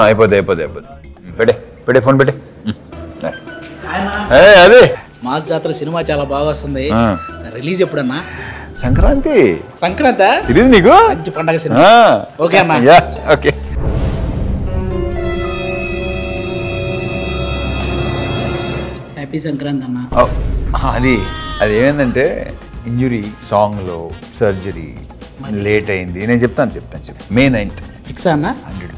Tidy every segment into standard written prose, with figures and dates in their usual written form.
అయిపోద్ది పెట్టే ఫోన్ పెట్టే. అదే మాస్ జాతర సినిమా చాలా బాగా వస్తుంది. రిలీజ్ ఎప్పుడన్నా? సంక్రాంతి. తెలియదు నీకు? మంచి పండగ సినిమా. ఓకే అన్న. ఓకే. హ్యాపీ సంక్రాంతి అన్న. అది ఏమైందంటే ఇంజురీ, సాంగ్లో సర్జరీ లేట్ అయింది. నేను చెప్తాను May 9th ఫిక్స్ అన్న. 100%.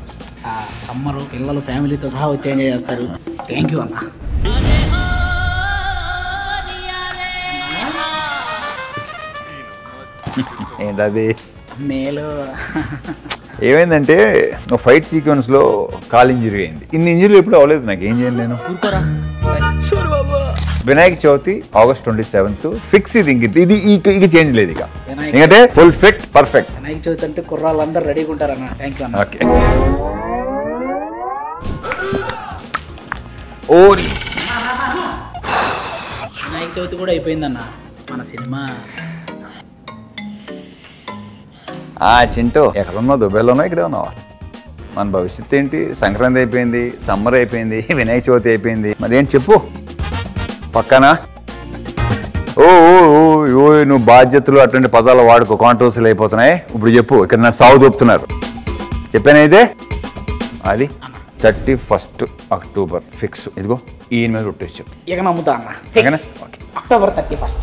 సమ్మర్ పిల్లలు ఫ్యామిలీతో సహా వచ్చి ఎంజాయ్ చేస్తారు. థ్యాంక్ యూ అన్న. ఏంటది? మేలు ఏమైందంటే ఫైట్ సీక్వెన్స్లో కాల్ ఇంజరీ అయింది. ఇన్ని ఇంజరీలు ఎప్పుడు అవ్వలేదు నాకు. ఏం చేయండి నేను? Vinayaka Chavithi August 27th fix. ఇది ఇక చేంజ్ లేదు. ఇక ఎందుకంటే full fit perfect. Vinayaka Chavithi అంటే కుర్రాళ్ళందరూ రెడీగా ఉంటారన్న. థ్యాంక్ యూ అన్న. ఓకే. ఓరి వినాయక చవితి కూడా అయిపోయిందన్న. మన సినిమా చింటూ ఎక్కడున్నావు? దుబాయ్లోనో ఇక్కడే ఉన్నావా? మన భవిష్యత్తు ఏంటి? సంక్రాంతి అయిపోయింది, సమ్మర్ అయిపోయింది, వినాయక చవితి అయిపోయింది. మరి ఏంటి చెప్పు? పక్కనా నువ్వు బాధ్యతలు అటువంటి పదాలు వాడుకో, కాంట్రవర్సీలు అయిపోతున్నాయి. ఇప్పుడు చెప్పు. ఇక్కడ నా సాగు దొప్పుతున్నారు. చెప్పానైతే అది 31st October ఫిక్స్. ఇదిగో ఈయన మీద రొట్టేసి చెప్పు. ఇక నమ్ముతా అన్న. October 31st.